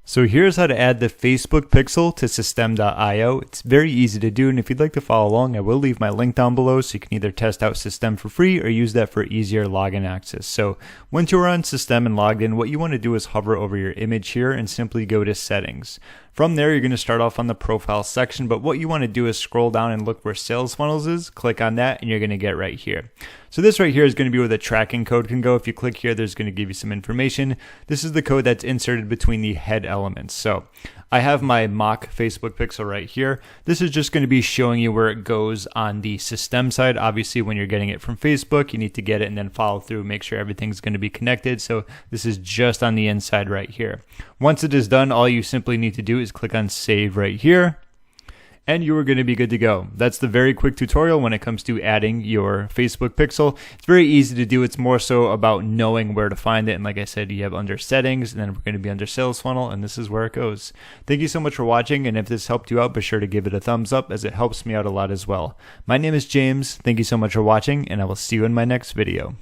So here's how to add the Facebook pixel to Systeme.io. It's very easy to do, and if you'd like to follow along, I will leave my link down below so you can either test out Systeme for free or use that for easier login access. So once you're on Systeme and logged in, what you want to do is hover over your image here and simply go to Settings. From there, you're going to start off on the profile section, but what you want to do is scroll down and look where sales funnels is, click on that, and you're going to get right here. So this right here is going to be where the tracking code can go. If you click here, there's going to give you some information. This is the code that's inserted between the head elements. So I have my mock Facebook pixel right here. This is just going to be showing you where it goes on the Systeme side. Obviously, when you're getting it from Facebook, you need to get it and then follow through, make sure everything's going to be connected. So this is just on the inside right here. Once it is done, all you simply need to do is click on Save right here, and you are going to be good to go. That's the very quick tutorial when it comes to adding your Facebook pixel. It's very easy to do. It's more so about knowing where to find it. And like I said, you have under settings, and then we're going to be under sales funnel, and this is where it goes. Thank you so much for watching. And if this helped you out, be sure to give it a thumbs up, as it helps me out a lot as well. My name is James. Thank you so much for watching, and I will see you in my next video.